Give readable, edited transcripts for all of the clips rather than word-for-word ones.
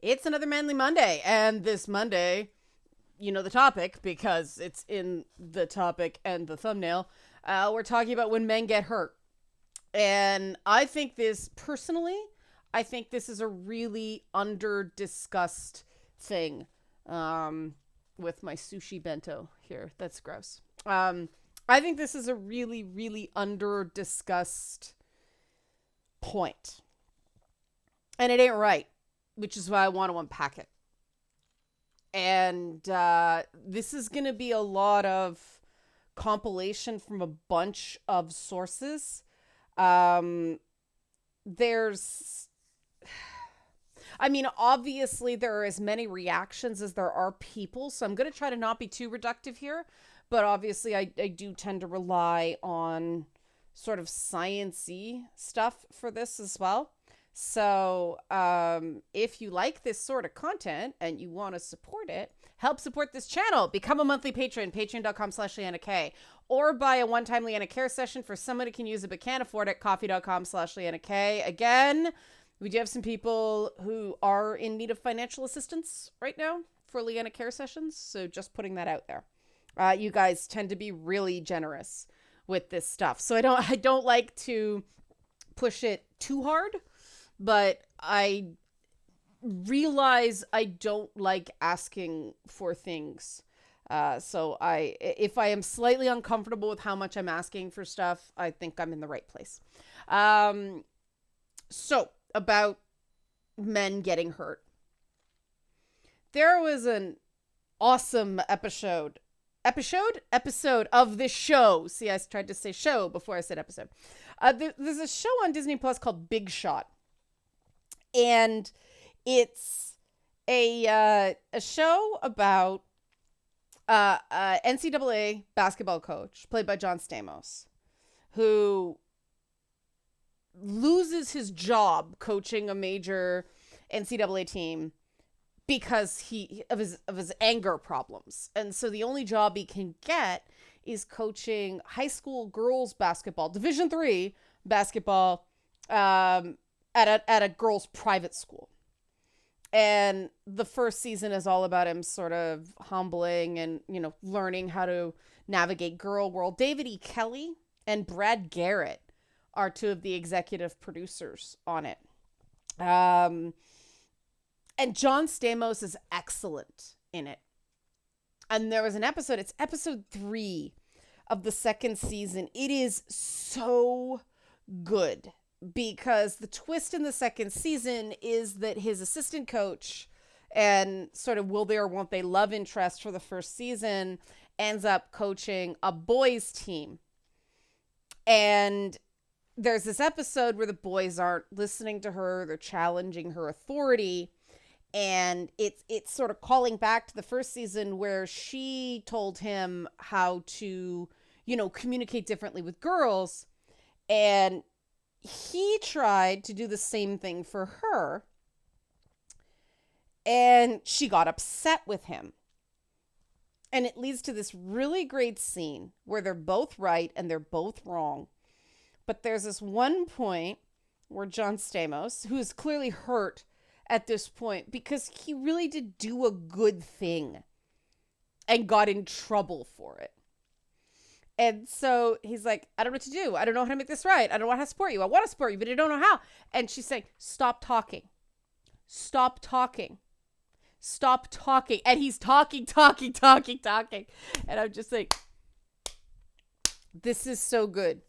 It's another Manly Monday, and this Monday, you know the topic because it's in the topic and the thumbnail. We're talking about when men get hurt. And I think this, personally, I think this is a really under-discussed thing. With my sushi bento here. That's gross. I think this is a really, really under-discussed point. And it ain't right, which is why I want to unpack it. And this is going to be a lot of compilation from a bunch of sources. Obviously there are as many reactions as there are people, so I'm going to try to not be too reductive here, but obviously I do tend to rely on sort of science-y stuff for this as well. So if you like this sort of content and you want to support it, help support this channel. Become a monthly patron, patreon.com/Leanna K, or buy a one-time Leanna Care session for someone who can use it but can't afford it, coffee.com/Leanna K. Again, we do have some people who are in need of financial assistance right now for Leanna Care sessions, so just putting that out there. You guys tend to be really generous with this stuff, so I don't like to push it too hard, but I realize I don't like asking for things. So if I am slightly uncomfortable with how much I'm asking for stuff, I think I'm in the right place. So about men getting hurt. There was an awesome episode of this show. See, I tried to say show before I said episode. There's a show on Disney Plus called Big Shot. And it's a show about a NCAA basketball coach played by John Stamos, who loses his job coaching a major NCAA team because of his anger problems. And so the only job he can get is coaching high school girls basketball, Division III basketball, at a girls' private school. And the first season is all about him sort of humbling and, learning how to navigate girl world. David E. Kelly and Brad Garrett are two of the executive producers on it. And John Stamos is excellent in it. And there was an episode, it's episode 3 of the second season. It is so good because the twist in the second season is that his assistant coach and sort of will they or won't they love interest for the first season ends up coaching a boys team. And there's this episode where the boys aren't listening to her. They're challenging her authority. And it's sort of calling back to the first season where she told him how to, communicate differently with girls. And he tried to do the same thing for her. And she got upset with him. And it leads to this really great scene where they're both right and they're both wrong. But there's this one point where John Stamos, who is clearly hurt at this point because he really did do a good thing and got in trouble for it. And so he's like, I don't know what to do. I don't know how to make this right. I don't know how to support you. I want to support you, but I don't know how. And she's saying, stop talking. Stop talking. Stop talking. And he's talking. And I'm just like, this is so good.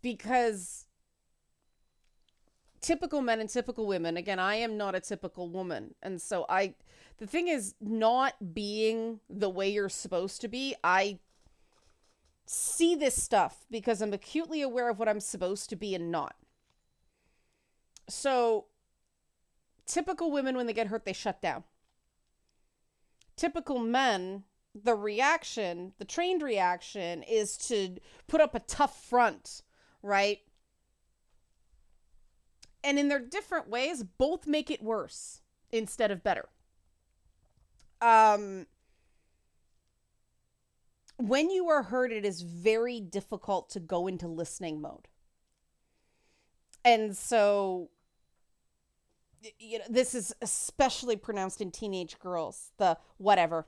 Because typical men and typical women, again, I am not a typical woman. And so the thing is, not being the way you're supposed to be, I see this stuff because I'm acutely aware of what I'm supposed to be and not. So typical women, when they get hurt, they shut down. Typical men, the trained reaction is to put up a tough front, right? And in their different ways, both make it worse instead of better. When you are hurt, it is very difficult to go into listening mode. And so this is especially pronounced in teenage girls, the whatever,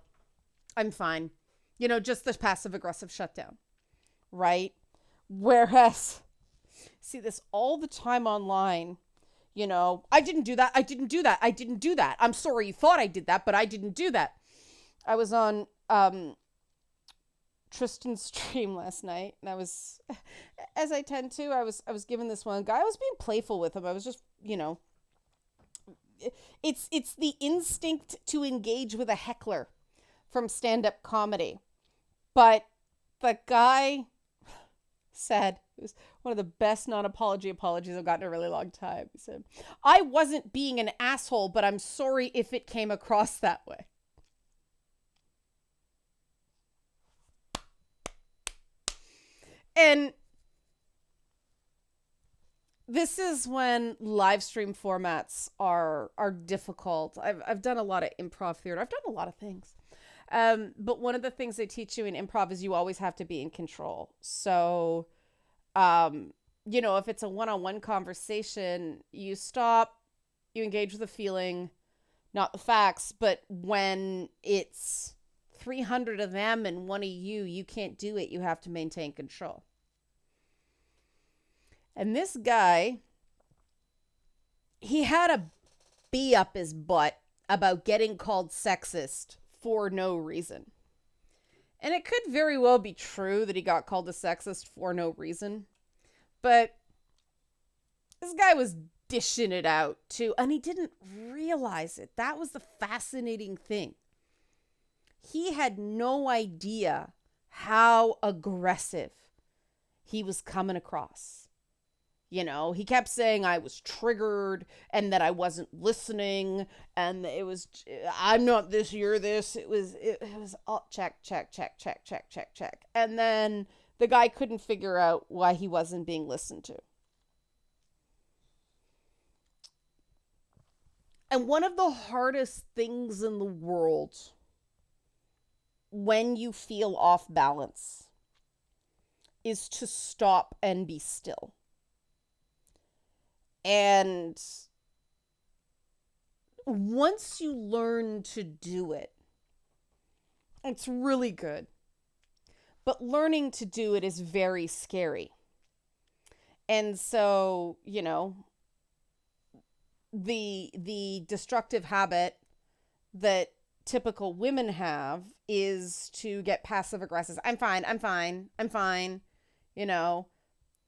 I'm fine, just the passive aggressive shutdown, right? Whereas, see this all the time online, I didn't do that. I didn't do that. I didn't do that. I'm sorry you thought I did that, but I didn't do that. I was on Tristan's stream last night, and I was, as I tend to, I was giving this one guy, I was being playful with him. I was just, it's the instinct to engage with a heckler from stand-up comedy. But the guy said, it was one of the best non-apology apologies I've gotten in a really long time. He said, I wasn't being an asshole, but I'm sorry if it came across that way. And this is when live stream formats are difficult. I've done a lot of improv theater. I've done a lot of things. But one of the things they teach you in improv is you always have to be in control. So, if it's a one-on-one conversation, you stop, you engage with the feeling, not the facts. But when it's 300 of them and one of you can't do it. You have to maintain control. And this guy, he had a bee up his butt about getting called sexist for no reason. And it could very well be true that he got called a sexist for no reason. But this guy was dishing it out too, and he didn't realize it. That was the fascinating thing. He had no idea how aggressive he was coming across. He kept saying I was triggered and that I wasn't listening and it was, I'm not this, you're this. It was all check. And then the guy couldn't figure out why he wasn't being listened to. And one of the hardest things in the world when you feel off balance is to stop and be still. And once you learn to do it, it's really good. But learning to do it is very scary. And so, the destructive habit that typical women have is to get passive aggressive. I'm fine,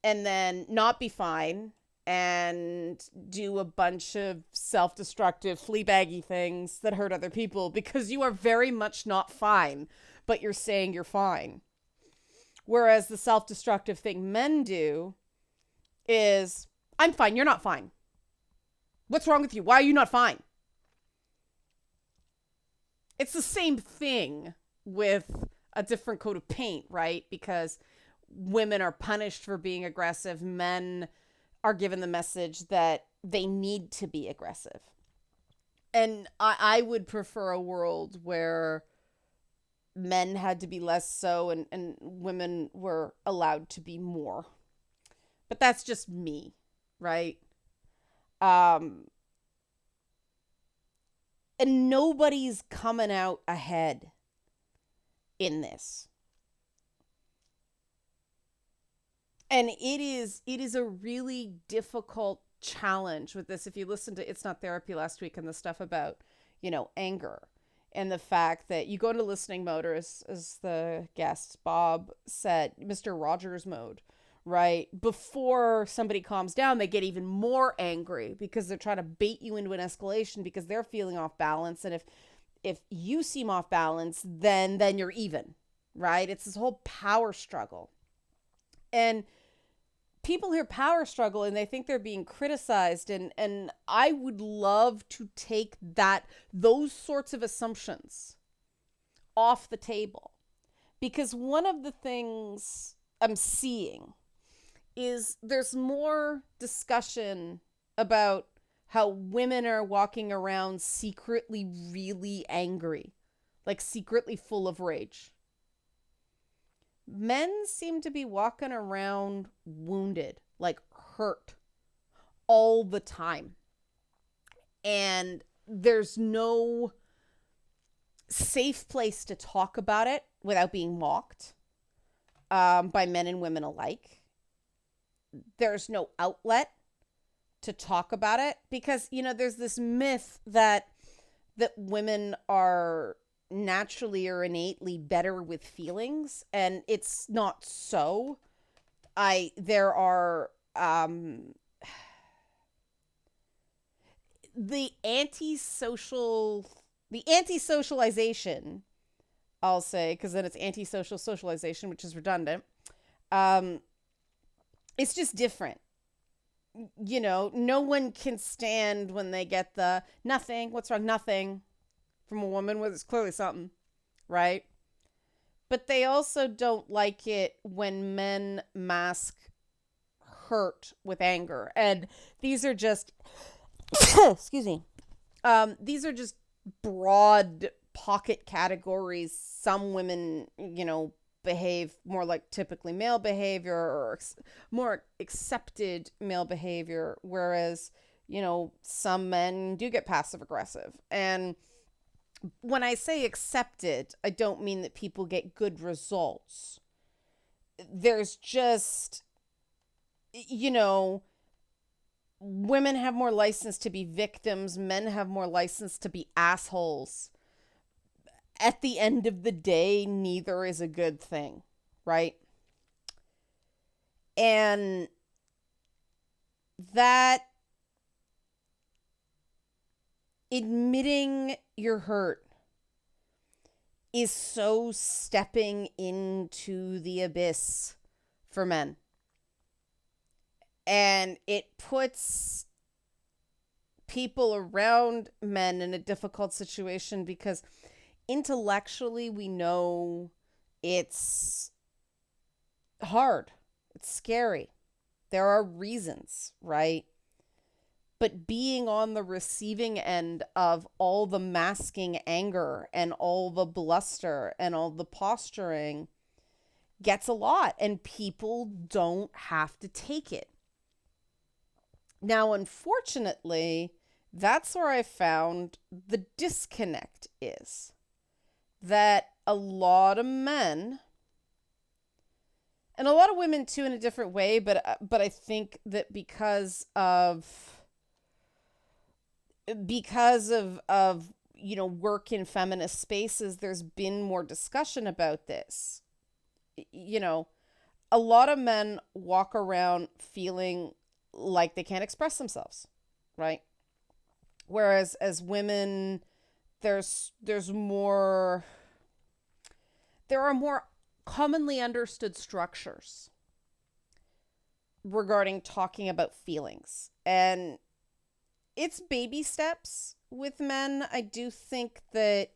and then not be fine and do a bunch of self-destructive fleabaggy things that hurt other people because you are very much not fine, but you're saying you're fine. Whereas the self-destructive thing men do is, I'm fine, you're not fine. What's wrong with you? Why are you not fine? It's the same thing with a different coat of paint, right? Because women are punished for being aggressive. Men are given the message that they need to be aggressive. And I would prefer a world where men had to be less so and women were allowed to be more. But that's just me, right? And nobody's coming out ahead in this. And it is a really difficult challenge with this. If you listen to It's Not Therapy last week and the stuff about, anger and the fact that you go into listening mode, or as the guest Bob said, Mr. Rogers mode, right? Before somebody calms down, they get even more angry because they're trying to bait you into an escalation because they're feeling off balance. And if you seem off balance, then you're even, right? It's this whole power struggle. And people hear power struggle and they think they're being criticized. And I would love to take those sorts of assumptions off the table. Because one of the things I'm seeing is there's more discussion about how women are walking around secretly really angry, like secretly full of rage. Men seem to be walking around wounded, like hurt all the time. And there's no safe place to talk about it without being mocked by men and women alike. There's no outlet to talk about it because, there's this myth that women are naturally or innately better with feelings, and it's not so. There are the anti-socialization, I'll say, because then it's antisocial socialization, which is redundant. It's just different. No one can stand when they get the nothing, what's wrong, nothing from a woman with it's clearly something, right? But they also don't like it when men mask hurt with anger. And these are just, excuse me, these are just broad pocket categories. Some women, behave more like typically male behavior or more accepted male behavior, whereas, some men do get passive aggressive. And when I say accepted, I don't mean that people get good results. There's just, women have more license to be victims, men have more license to be assholes. At the end of the day, neither is a good thing, right? And that admitting you're hurt is so stepping into the abyss for men. And it puts people around men in a difficult situation because intellectually we know it's hard. It's scary. There are reasons, right? But being on the receiving end of all the masking anger and all the bluster and all the posturing gets a lot, and people don't have to take it. Now, unfortunately, that's where I found the disconnect is. That a lot of men, and a lot of women too in a different way, but I think that because of work in feminist spaces, there's been more discussion about this. A lot of men walk around feeling like they can't express themselves, right? Whereas as women, there are more commonly understood structures regarding talking about feelings. And it's baby steps with men. I do think that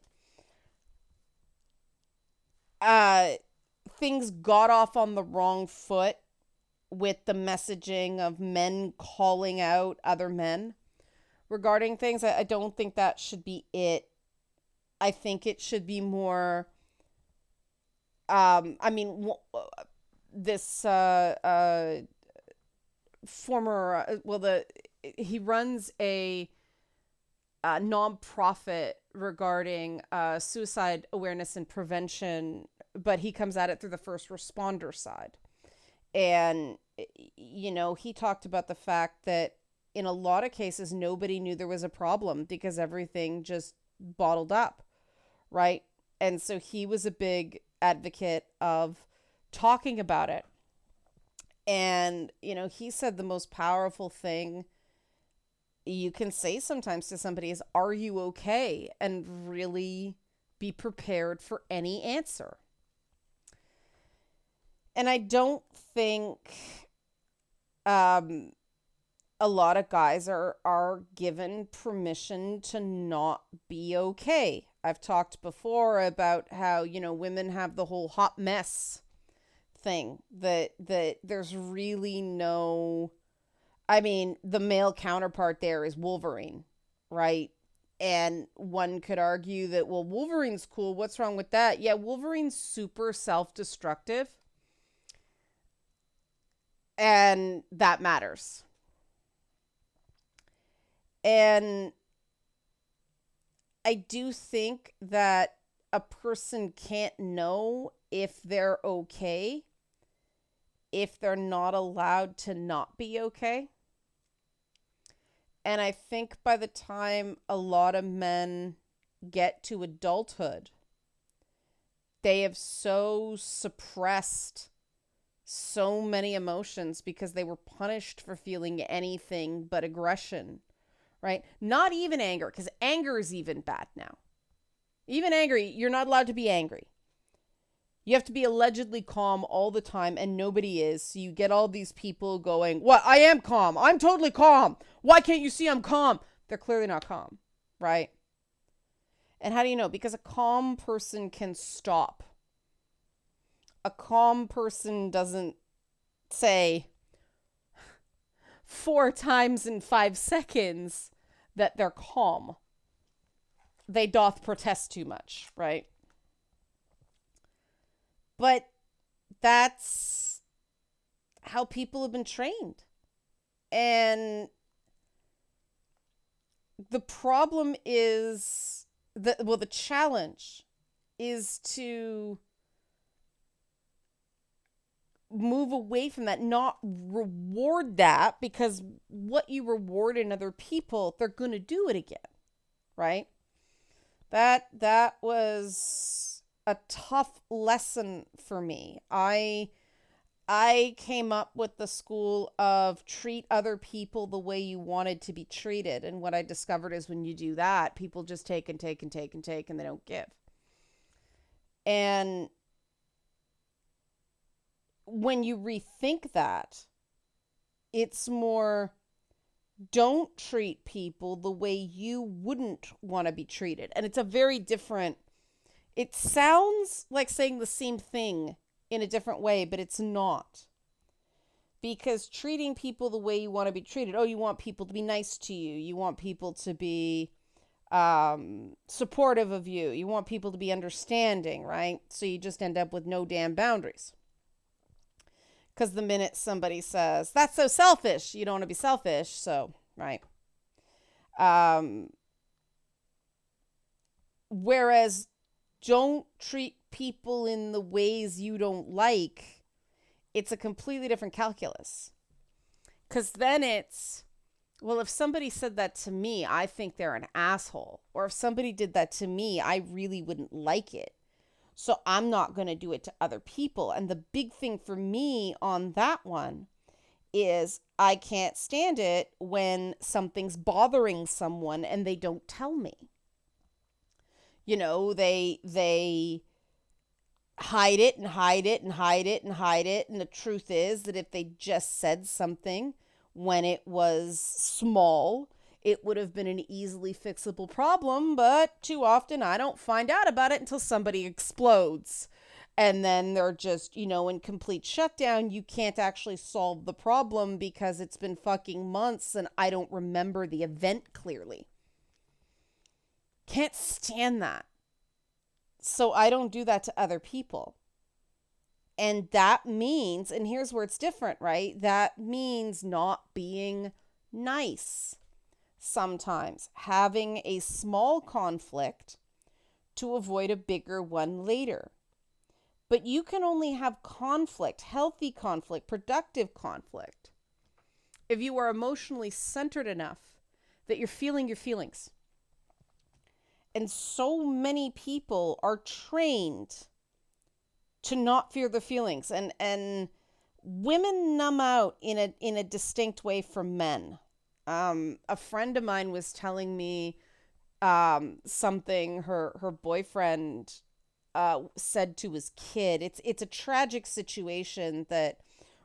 things got off on the wrong foot with the messaging of men calling out other men regarding things. I don't think that should be it. I think it should be more, this former, he runs a nonprofit regarding suicide awareness and prevention, but he comes at it through the first responder side. And, he talked about the fact that in a lot of cases, nobody knew there was a problem because everything just bottled up, right? And so he was a big advocate of talking about it. And, he said the most powerful thing you can say sometimes to somebody is, are you okay? And really be prepared for any answer. And I don't think a lot of guys are given permission to not be okay. I've talked before about how, women have the whole hot mess thing, that there's really no, the male counterpart there is Wolverine, right? And one could argue that, well, Wolverine's cool. What's wrong with that? Yeah, Wolverine's super self-destructive. And that matters. And I do think that a person can't know if they're okay if they're not allowed to not be okay. And I think by the time a lot of men get to adulthood, they have so suppressed so many emotions because they were punished for feeling anything but aggression, right? Not even anger, because anger is even bad now. Even angry, you're not allowed to be angry. You have to be allegedly calm all the time, and nobody is. So you get all these people going, "What? I am calm. I'm totally calm. Why can't you see I'm calm?" They're clearly not calm, right? And how do you know? Because a calm person can stop. A calm person doesn't say 4 times in 5 seconds that they're calm. They doth protest too much, right? But that's how people have been trained. And the problem is the challenge is to move away from that, not reward that, because what you reward in other people, they're going to do it again, right? That was a tough lesson for me. I came up with the school of treat other people the way you wanted to be treated. And what I discovered is when you do that, people just take and take and take and take and they don't give. And when you rethink that, it's more, don't treat people the way you wouldn't want to be treated. And it's a very different, it sounds like saying the same thing in a different way, but it's not. Because treating people the way you want to be treated, you want people to be nice to you. You want people to be supportive of you. You want people to be understanding, right? So you just end up with no damn boundaries. Because the minute somebody says, that's so selfish, you don't want to be selfish. So, right. Whereas don't treat people in the ways you don't like, it's a completely different calculus. Because then it's, well, if somebody said that to me, I think they're an asshole. Or if somebody did that to me, I really wouldn't like it. So I'm not going to do it to other people. And the big thing for me on that one is I can't stand it when something's bothering someone and they don't tell me. You know, they hide it and hide it and hide it and hide it. And the truth is that if they just said something when it was small, it would have been an easily fixable problem, but too often I don't find out about it until somebody explodes. And then they're just, in complete shutdown. You can't actually solve the problem because it's been fucking months and I don't remember the event clearly. Can't stand that. So I don't do that to other people. And that means, and here's where it's different, right? That means not being nice. Sometimes having a small conflict to avoid a bigger one later. But you can only have conflict, healthy conflict, productive conflict, if you are emotionally centered enough that you're feeling your feelings. And so many people are trained to not feel their feelings. And women numb out in a distinct way from men. A friend of mine was telling me something her boyfriend said to his kid. It's a tragic situation that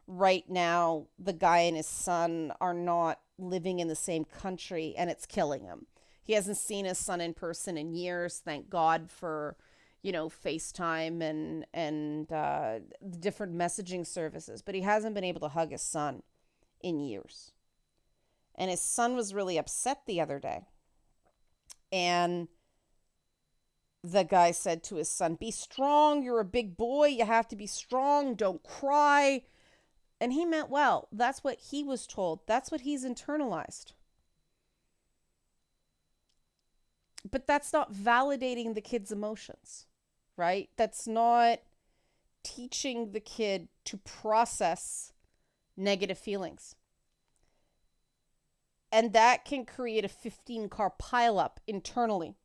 right now the guy and his son are not living in the same country, and it's killing him. He hasn't seen his son in person in years. Thank God for FaceTime and different messaging services, but he hasn't been able to hug his son in years. And his son was really upset the other day. And the guy said to his son, "Be strong. You're a big boy. You have to be strong. Don't cry." And he meant well. That's what he was told. That's what he's internalized. But that's not validating the kid's emotions, right? That's not teaching the kid to process negative feelings. And that can create a 15-car pileup internally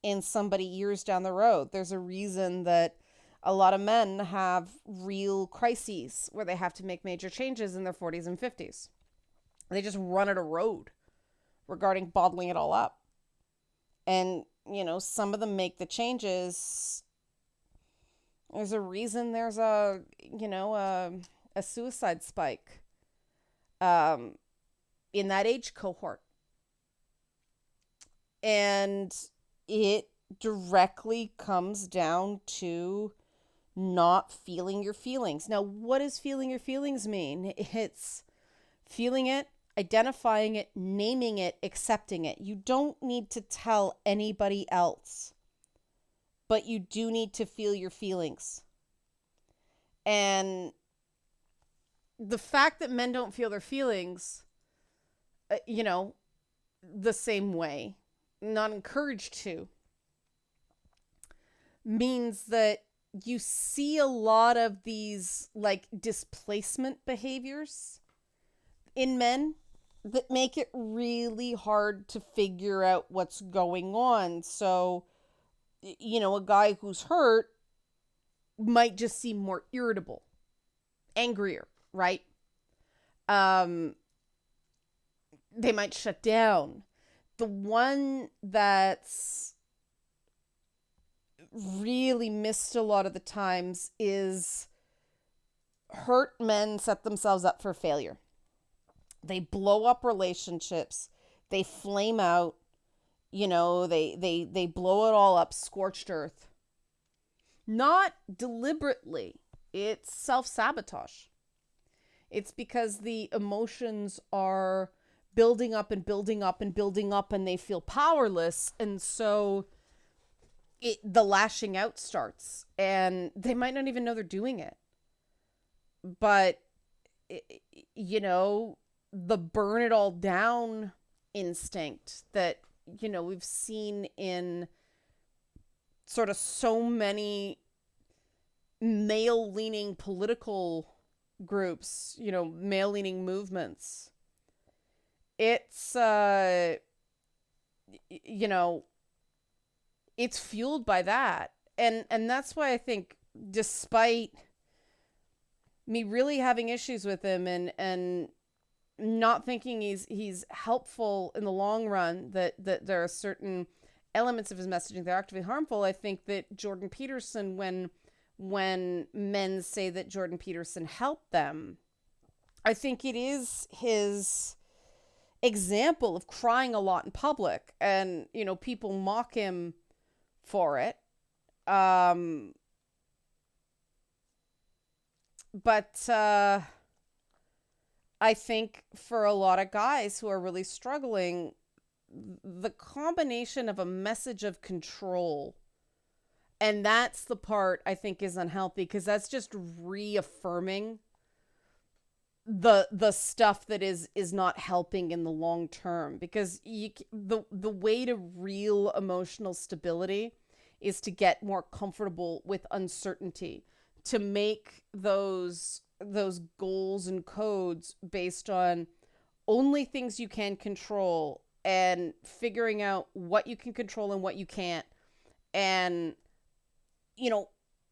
in somebody years down the road. There's a reason that a lot of men have real crises where they have to make major changes in their 40s and 50s. They just run at a road regarding bottling it all up. And, some of them make the changes. There's a reason there's a suicide spike in that age cohort. And it directly comes down to not feeling your feelings. Now, what does feeling your feelings mean? It's feeling it, identifying it, naming it, accepting it. You don't need to tell anybody else, but you do need to feel your feelings. And the fact that men don't feel their feelings, the same way, not encouraged to, means that you see a lot of these displacement behaviors in men that make it really hard to figure out what's going on. So, a guy who's hurt might just seem more irritable, angrier, right? They might shut down. The one that's really missed a lot of the times is hurt men set themselves up for failure. They blow up relationships. They flame out. They blow it all up, scorched earth. Not deliberately. It's self-sabotage. It's because the emotions are building up and building up and building up, and they feel powerless. And so the lashing out starts, and they might not even know they're doing it. But, the burn it all down instinct that, we've seen in sort of so many male-leaning political groups, male-leaning movements. It's, it's fueled by that. And that's why I think, despite me really having issues with him and not thinking he's helpful in the long run, that there are certain elements of his messaging that are actively harmful, I think that Jordan Peterson, when men say that Jordan Peterson helped them, I think it is his example of crying a lot in public, and people mock him for it. But I think for a lot of guys who are really struggling, the combination of a message of control, and that's the part I think is unhealthy, because that's just reaffirming the stuff that is not helping in the long term. Because the way to real emotional stability is to get more comfortable with uncertainty, to make those goals and codes based on only things you can control, and figuring out what you can control and what you can't, and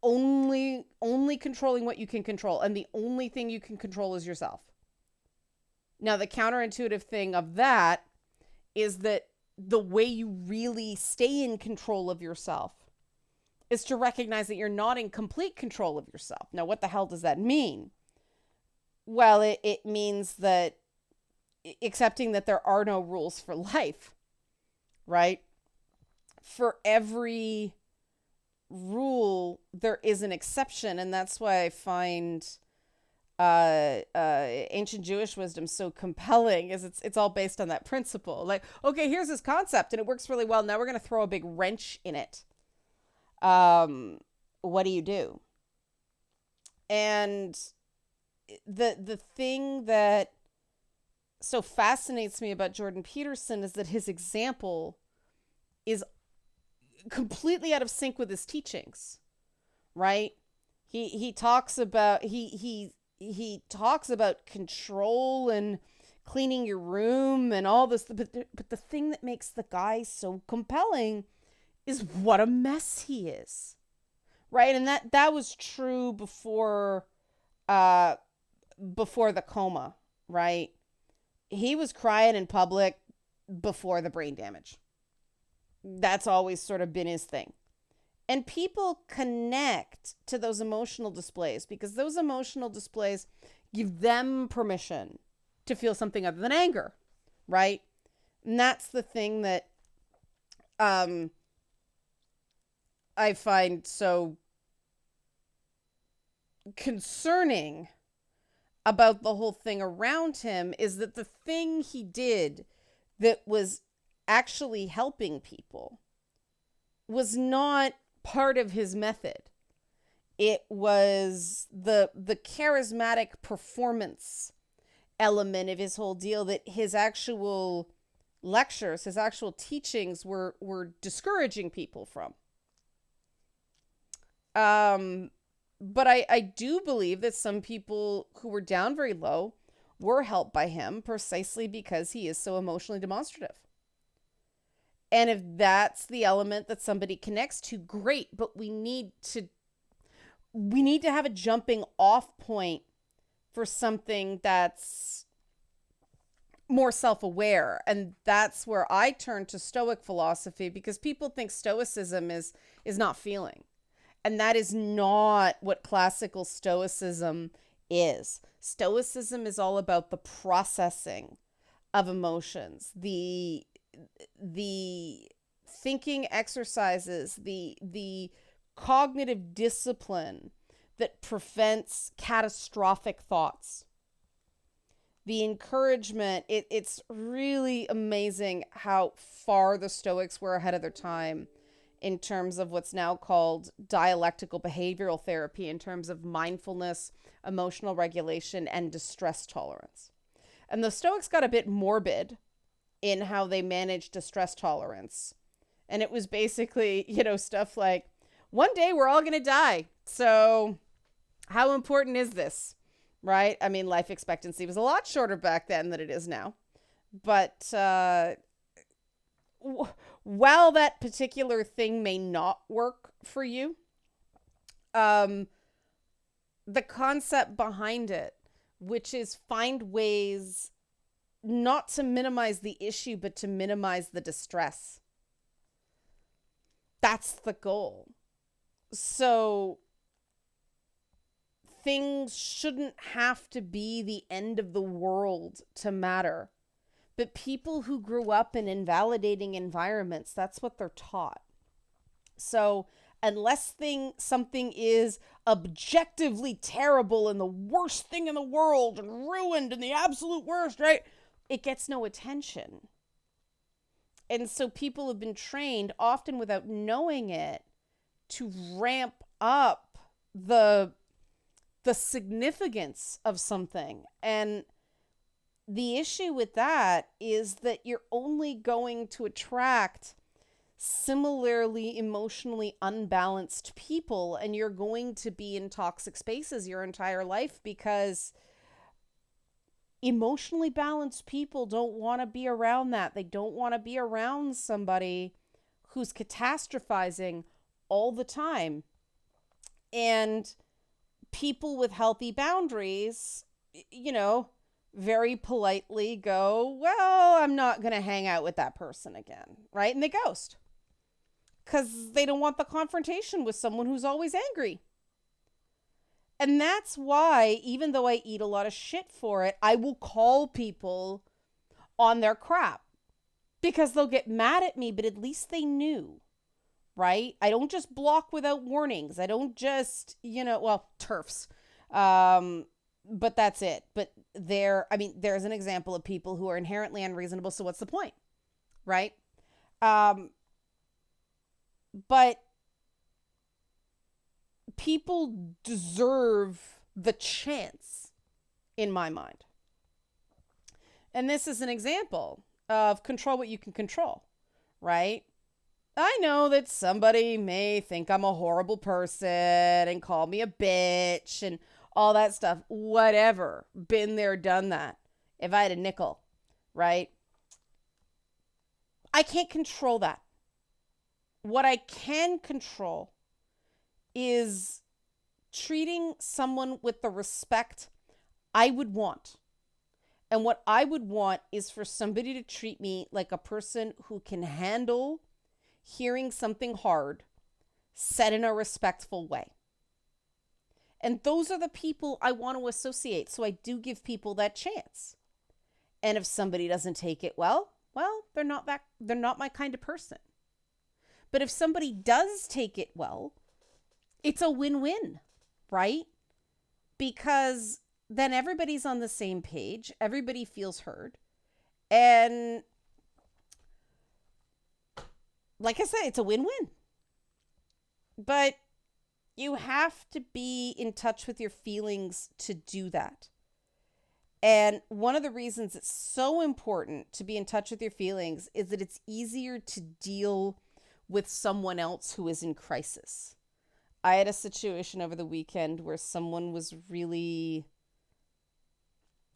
only controlling what you can control, and the only thing you can control is yourself. Now, the counterintuitive thing of that is that the way you really stay in control of yourself is to recognize that you're not in complete control of yourself. Now, what the hell does that mean? Well, it means that accepting that there are no rules for life, right? For every rule, there is an exception. And that's why I find ancient Jewish wisdom so compelling, is it's all based on that principle. Like, okay, here's this concept and it works really well. Now we're going to throw a big wrench in it. What do you do? And the thing that so fascinates me about Jordan Peterson is that his example is completely out of sync with his teachings, right? He talks about he talks about control and cleaning your room and all this, but the thing that makes the guy so compelling is what a mess he is, right? And that was true uh before the coma, right? He was crying in public before the brain damage. That's always sort of been his thing. And people connect to those emotional displays because those emotional displays give them permission to feel something other than anger, right? And that's the thing that I find so concerning about the whole thing around him is that the thing he did that was actually helping people was not part of his method. It was the charismatic performance element of his whole deal that his actual lectures, his actual teachings were discouraging people from. But I do believe that some people who were down very low were helped by him precisely because he is so emotionally demonstrative. And if that's the element that somebody connects to, great, but we need to have a jumping off point for something that's more self-aware. And that's where I turn to Stoic philosophy, because people think Stoicism is not feeling. And that is not what classical Stoicism is. Stoicism is all about the processing of emotions, the thinking exercises, the cognitive discipline that prevents catastrophic thoughts. The encouragement, it's really amazing how far the Stoics were ahead of their time in terms of what's now called dialectical behavioral therapy, in terms of mindfulness, emotional regulation, and distress tolerance. And the Stoics got a bit morbid in how they managed distress tolerance. And it was basically, stuff like, one day we're all going to die. So how important is this? Right? I mean, life expectancy was a lot shorter back then than it is now. But while that particular thing may not work for you, the concept behind it, which is find ways not to minimize the issue, but to minimize the distress. That's the goal. So things shouldn't have to be the end of the world to matter. But people who grew up in invalidating environments, that's what they're taught. So unless something is objectively terrible and the worst thing in the world and ruined and the absolute worst, right? It gets no attention. And so people have been trained, often without knowing it, to ramp up the significance of something. And the issue with that is that you're only going to attract similarly emotionally unbalanced people, and you're going to be in toxic spaces your entire life, because emotionally balanced people don't want to be around that. They don't want to be around somebody who's catastrophizing all the time. And people with healthy boundaries, very politely go, well, I'm not going to hang out with that person again, right? And they ghost because they don't want the confrontation with someone who's always angry. And that's why, even though I eat a lot of shit for it, I will call people on their crap, because they'll get mad at me, but at least they knew, right? I don't just block without warnings. I don't just, TERFs. But that's it. But there's an example of people who are inherently unreasonable. So what's the point? Right? But people deserve the chance, in my mind. And this is an example of control what you can control, right? I know that somebody may think I'm a horrible person and call me a bitch and all that stuff. Whatever. Been there, done that. If I had a nickel, right? I can't control that. What I can control is treating someone with the respect I would want. And what I would want is for somebody to treat me like a person who can handle hearing something hard said in a respectful way. And those are the people I want to associate. So I do give people that chance. And if somebody doesn't take it well, they're not my kind of person. But if somebody does take it well, it's a win-win, right? Because then everybody's on the same page, everybody feels heard. And like I said, it's a win-win. But you have to be in touch with your feelings to do that. And one of the reasons it's so important to be in touch with your feelings is that it's easier to deal with someone else who is in crisis. I had a situation over the weekend where someone was really,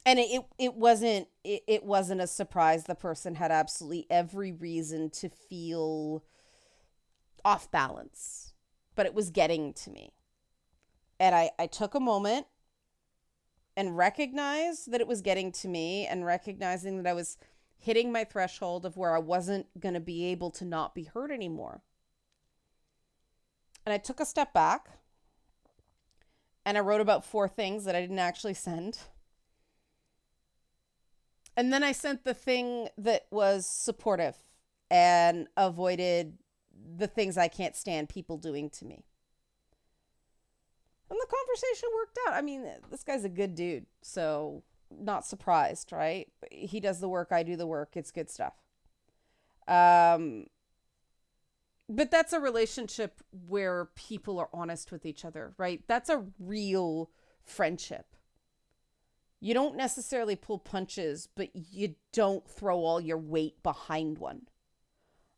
and it wasn't a surprise. The person had absolutely every reason to feel off balance, but it was getting to me. And I took a moment and recognized that it was getting to me, and recognizing that I was hitting my threshold of where I wasn't going to be able to not be hurt anymore. And I took a step back and I wrote about 4 things that I didn't actually send. And then I sent the thing that was supportive and avoided the things I can't stand people doing to me. And the conversation worked out. I mean, this guy's a good dude, so not surprised, right? He does the work, I do the work. It's good stuff. But that's a relationship where people are honest with each other, right? That's a real friendship. You don't necessarily pull punches, but you don't throw all your weight behind one,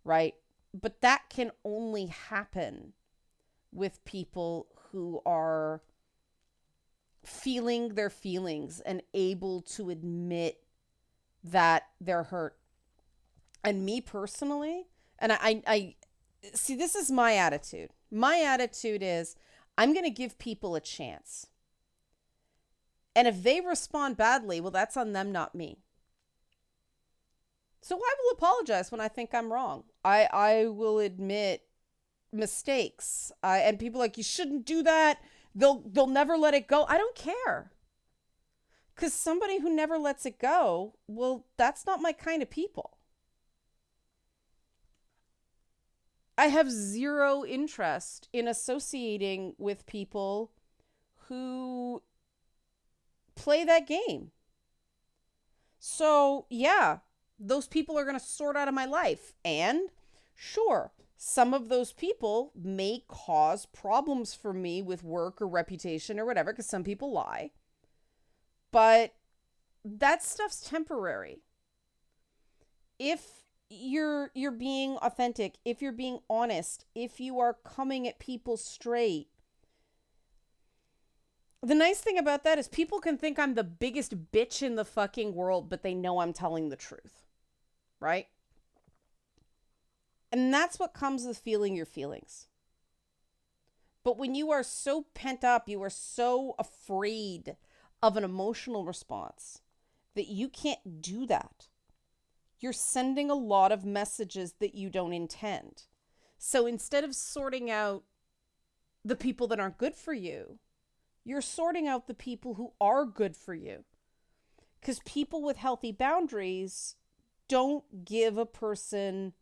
right? But that can only happen with people who are feeling their feelings and able to admit that they're hurt. And me personally, and I see, this is my attitude. My attitude is I'm going to give people a chance. And if they respond badly, well, that's on them, not me. So I will apologize when I think I'm wrong. I will admit mistakes. And people are like, you shouldn't do that. They'll never let it go. I don't care. Because somebody who never lets it go, well, that's not my kind of people. I have zero interest in associating with people who play that game. So, yeah, those people are going to sort out of my life. And sure, some of those people may cause problems for me with work or reputation or whatever, because some people lie. But that stuff's temporary. If you're being authentic, if you're being honest, if you are coming at people straight, the nice thing about that is people can think I'm the biggest bitch in the fucking world, but they know I'm telling the truth, right? And that's what comes with feeling your feelings. But when you are so pent up, you are so afraid of an emotional response that you can't do that. You're sending a lot of messages that you don't intend. So instead of sorting out the people that aren't good for you, you're sorting out the people who are good for you. Because people with healthy boundaries don't give a person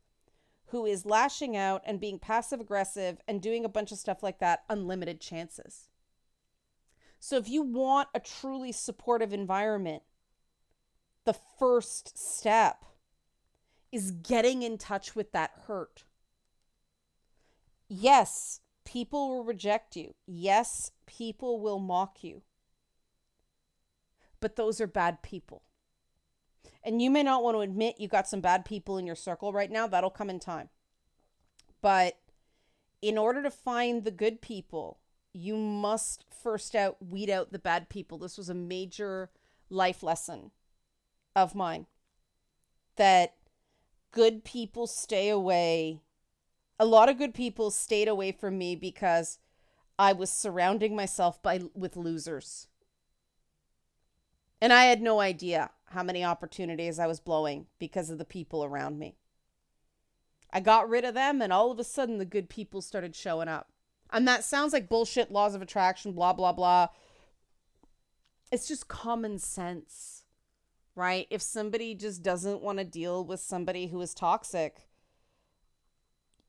who is lashing out and being passive aggressive and doing a bunch of stuff like that unlimited chances. So if you want a truly supportive environment, the first step is getting in touch with that hurt. Yes, people will reject you. Yes, people will mock you. But those are bad people. And you may not want to admit you got some bad people in your circle right now. That'll come in time. But in order to find the good people, you must first weed out the bad people. This was a major life lesson of mine, that good people stay away. A lot of good people stayed away from me because I was surrounding myself with losers. And I had no idea how many opportunities I was blowing because of the people around me. I got rid of them, and all of a sudden the good people started showing up. And that sounds like bullshit, laws of attraction, blah, blah, blah. It's just common sense, right? If somebody just doesn't want to deal with somebody who is toxic,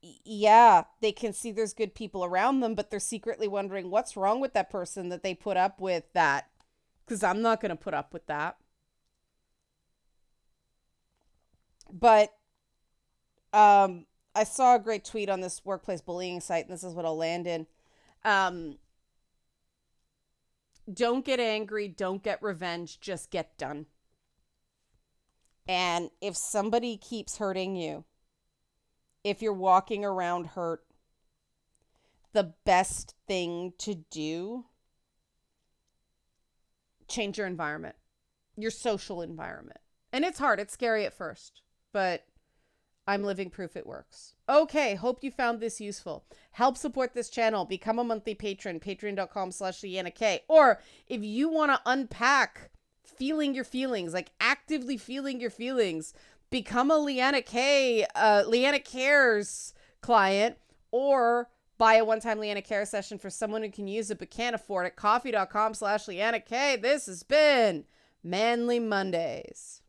yeah, they can see there's good people around them, but they're secretly wondering what's wrong with that person that they put up with that. Because I'm not going to put up with that. But I saw a great tweet on this workplace bullying site, and this is what I'll land in. Don't get angry. Don't get revenge. Just get done. And if somebody keeps hurting you, if you're walking around hurt, the best thing to do, change your environment, your social environment. And it's hard. It's scary at first, but I'm living proof it works. Okay, hope you found this useful. Help support this channel. Become a monthly patron, patreon.com/LeannaK. Or if you want to unpack feeling your feelings, like actively feeling your feelings, become a Leanna Cares client, or buy a one-time Leanna Care session for someone who can use it but can't afford it. Coffee.com/LeannaK. This has been Manly Mondays.